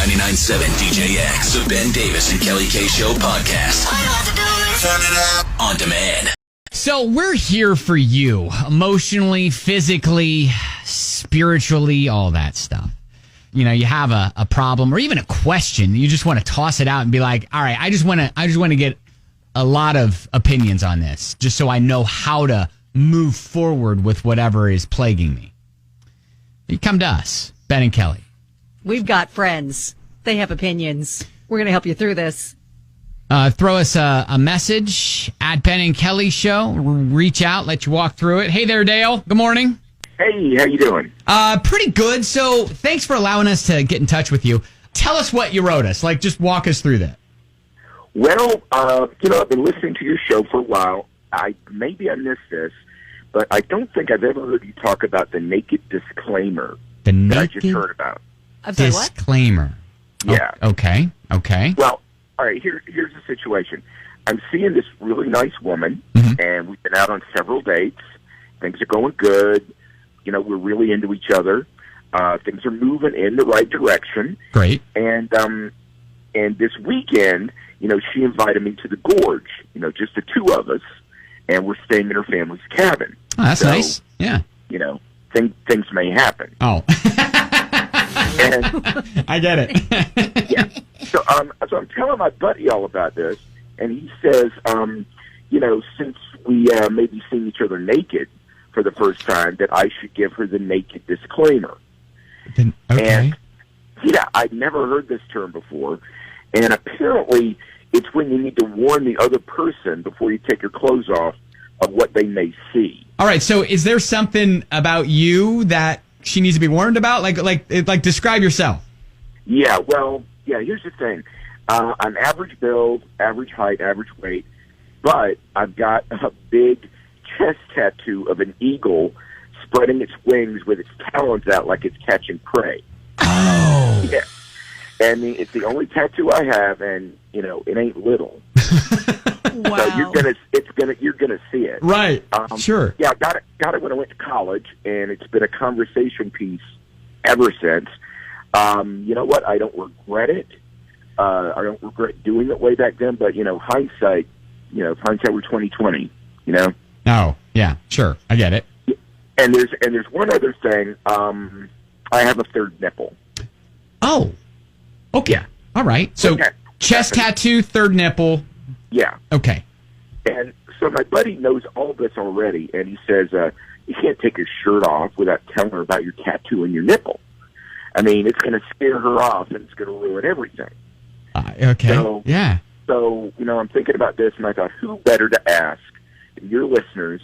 99.7 DJX, the Ben Davis and Kelly K Show podcast. All you have to do is turn it up. On demand. So we're here for you, emotionally, physically, spiritually, all that stuff. You know, you have a problem or even a question, you just want to toss it out and be like, all right, I just want to get a lot of opinions on this, just so I know how to move forward with whatever is plaguing me. You come to us, Ben and Kelly. We've got friends. They have opinions. We're going to help you through this. Throw us a message at Ben and Kelly Show. Reach out, let you walk through it. Hey there, Dale. Good morning. Hey, how you doing? Pretty good. So thanks for allowing us to get in touch with you. Tell us what you wrote us. Like, just walk us through that. Well, I've been listening to your show for a while. Maybe I missed this, but I don't think I've ever heard you talk about the naked disclaimer that I just heard about. I'm sorry, what? Disclaimer. Yeah. Oh, okay. Well, all right, here's the situation. I'm seeing this really nice woman, and we've been out on several dates. Things are going good. You know, we're really into each other. Things are moving in the right direction. Great. And this weekend, you know, she invited me to the Gorge, you know, just the two of us, and we're staying in her family's cabin. Oh, that's nice. Yeah. You know, things may happen. Oh. And, I get it. yeah. So I'm telling my buddy all about this, and he says, you know, since we may be seeing each other naked for the first time, that I should give her the naked disclaimer. Okay. And, yeah, I'd never heard this term before, and apparently it's when you need to warn the other person before you take your clothes off of what they may see. All right, so is there something about you that she needs to be warned about? Like describe yourself. Yeah, well, here's the thing. I'm average build, average height, average weight, but I've got a big chest tattoo of an eagle spreading its wings with its talons out like it's catching prey. Oh. Yeah. And it's the only tattoo I have, and, you know, it ain't little. Wow. So you're gonna see it. Right. Sure. Yeah, got it when I went to college, and it's been a conversation piece ever since. You know what? I don't regret it. I don't regret doing it way back then, but, you know, hindsight we're 20/20, you know? Oh, yeah, sure. I get it. And there's one other thing. I have a third nipple. Oh. Okay. Yeah. All right. So chest tattoo, third nipple. Yeah. Okay. And so my buddy knows all this already, and he says, you can't take your shirt off without telling her about your tattoo and your nipple. I mean, it's going to scare her off, and it's going to ruin everything. Okay. So, yeah. So, you know, I'm thinking about this, and I thought, who better to ask than your listeners?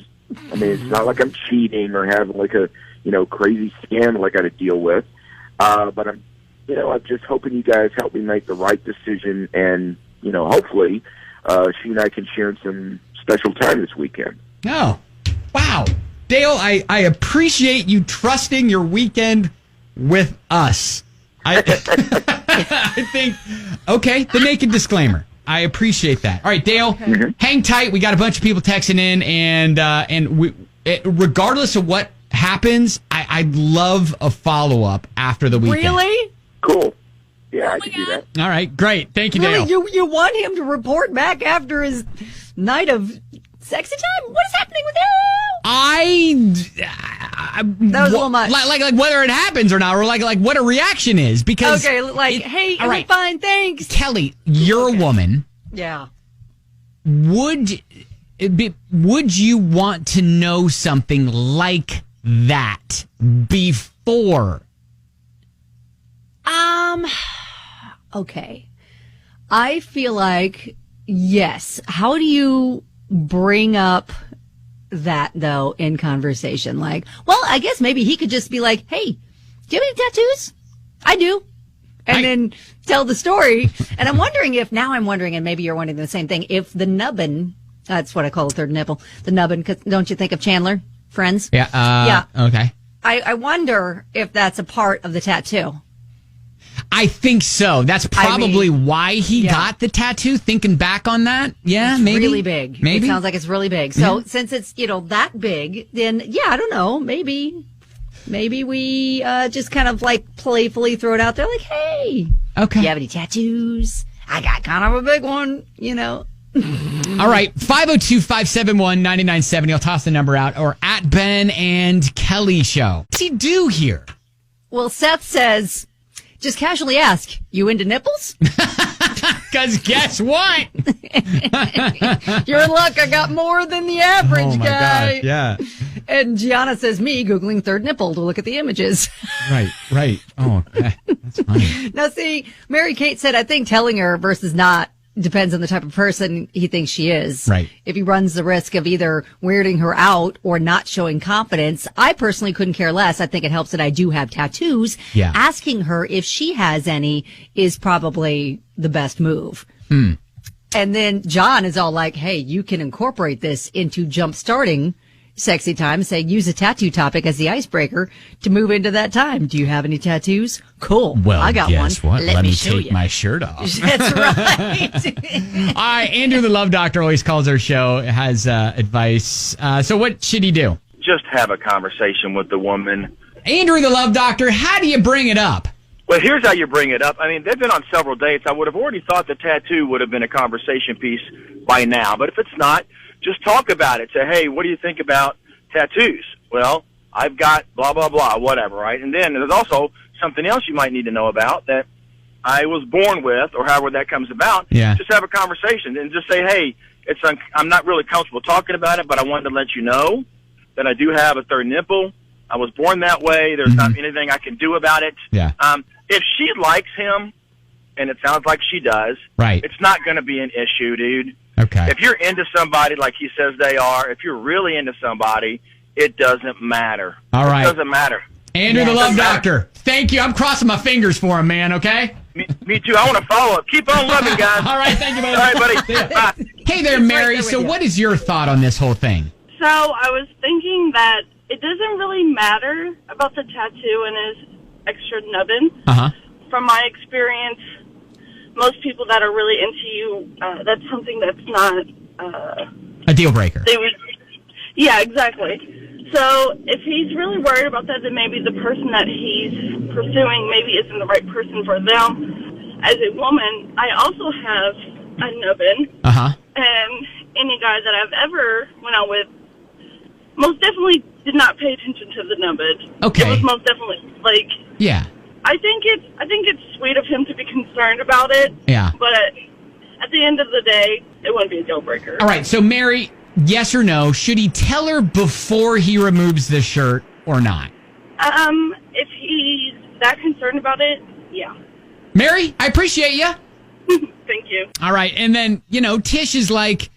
I mean, it's not like I'm cheating or having like a, you know, crazy scandal I got to deal with. But I'm just hoping you guys help me make the right decision, and, you know, hopefully she and I can share some special time this weekend. Oh, wow. Dale, I appreciate you trusting your weekend with us. I think, okay, the naked disclaimer. I appreciate that. All right, Dale, hang tight. We got a bunch of people texting in, and regardless of what happens, I'd love a follow-up after the weekend. Really? Cool. Yeah, I can do that. All right, great. Thank you, Dale. Really? You want him to report back after his night of sexy time? What is happening with you? That was a little much. Like whether it happens or not, or like what a reaction is, because Okay, like, hey, all right. fine, thanks. Kelly, you're a woman. Yeah. Would you want to know something like that before? Okay. I feel like, yes. How do you bring up that, though, in conversation? Like, well, I guess maybe he could just be like, hey, do you have any tattoos? I do. And then tell the story. And I'm wondering, and maybe you're wondering the same thing, if the nubbin, that's what I call the third nipple, the nubbin, because don't you think of Chandler? Friends? Yeah. Yeah. Okay. I wonder if that's a part of the tattoo. I think so. That's probably why he got the tattoo. Thinking back on that, It's maybe really big. Maybe It sounds like it's really big. So since it's that big, then I don't know, maybe. maybe we just kind of like playfully throw it out there like, hey, Okay. do you have any tattoos? I got kind of a big one, you know. All right. 502-571-9970. I'll toss the number out. Or at Ben and Kelly Show. What's he do here? Well, Seth says, just casually ask, you into nipples? Because guess what? You're in luck. I got more than the average guy. gosh. Yeah. And Gianna says, me Googling third nipple to look at the images. Right. Oh, that's funny. Now, see, Mary Kate said, I think telling her versus not depends on the type of person he thinks she is. Right. If he runs the risk of either weirding her out or not showing confidence, I personally couldn't care less. I think it helps that I do have tattoos. Yeah. Asking her if she has any is probably the best move. And then John is all like, hey, you can incorporate this into jump starting sexy time, saying use a tattoo topic as the icebreaker to move into that time. Do you have any tattoos? Cool. Well, I got guess one. what? Let me show take you. my shirt off. That's right. Andrew, the Love Doctor, always calls our show, has advice. So what should he do? Just have a conversation with the woman. Andrew, the Love Doctor, how do you bring it up? Well, here's how you bring it up. I mean, they've been on several dates. I would have already thought the tattoo would have been a conversation piece by now. But if it's not, just talk about it. Say, hey, what do you think about tattoos? Well, I've got blah, blah, blah, whatever, right? And then there's also something else you might need to know about that I was born with, or however that comes about. Yeah. Just have a conversation and just say, hey, I'm not really comfortable talking about it, but I wanted to let you know that I do have a third nipple. I was born that way. There's not anything I can do about it. Yeah. If she likes him, and it sounds like she does, Right. it's not going to be an issue, dude. Okay. If you're into somebody like he says they are, if you're really into somebody, it doesn't matter. All right. It doesn't matter. Andrew, the Yes. Love Doctor, thank you. I'm crossing my fingers for him, man, okay? Me too. I want to follow up. Keep on loving, guys. All right, thank you, buddy. All right, buddy. Bye. Hey there, Mary. So what is your thought on this whole thing? So I was thinking that it doesn't really matter about the tattoo and his extra nubbin. Uh-huh. From my experience, most people that are really into you, that's something that's not, A deal breaker. they would, yeah, exactly. So if he's really worried about that, then maybe the person that he's pursuing maybe isn't the right person for them. As a woman, I also have a nubbin, Uh-huh. and any guy that I've ever went out with most definitely did not pay attention to the nubbin. Okay. It was most definitely, like, Yeah. I think it's sweet of him to be concerned about it. Yeah. But at the end of the day, it wouldn't be a deal breaker. All right, so Mary, yes or no, should he tell her before he removes the shirt or not? If he's that concerned about it, yeah. Mary, I appreciate you. Thank you. All right, and then, Tish is like,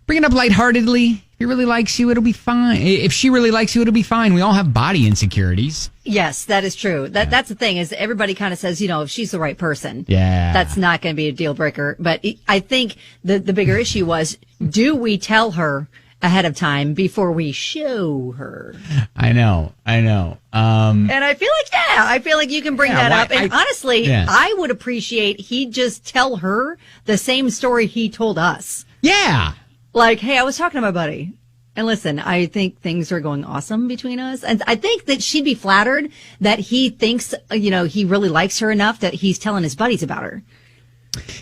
bring it up lightheartedly. If he really likes you, it'll be fine. If she really likes you, it'll be fine. We all have body insecurities. Yes, that is true. That's the thing is everybody kind of says, if she's the right person, Yeah. that's not going to be a deal breaker. But I think the bigger issue was, do we tell her ahead of time before we show her? I know. And I feel like you can bring Yeah, that why- up. And honestly, yeah. I would appreciate he just tell her the same story he told us. Yeah. Like, hey, I was talking to my buddy. And listen, I think things are going awesome between us. And I think that she'd be flattered that he thinks, he really likes her enough that he's telling his buddies about her.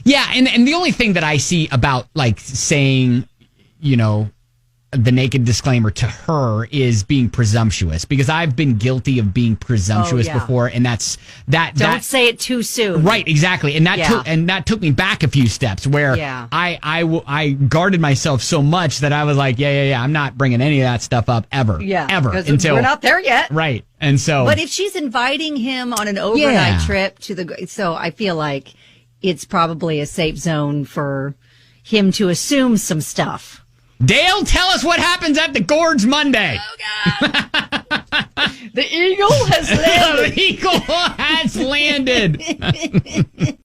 Yeah, and the only thing that I see about, like, saying, the naked disclaimer to her is being presumptuous, because I've been guilty of being presumptuous Oh, yeah. before, and that's Don't say it too soon. right, exactly, and that took me back a few steps where Yeah. I guarded myself so much that I was like, yeah, I'm not bringing any of that stuff up ever, ever 'cause until we're not there yet. right, and so. But if she's inviting him on an overnight Yeah. trip so I feel like it's probably a safe zone for him to assume some stuff. Dale, tell us what happens at the Gorge Monday. Oh, God. The eagle has landed. The eagle has landed.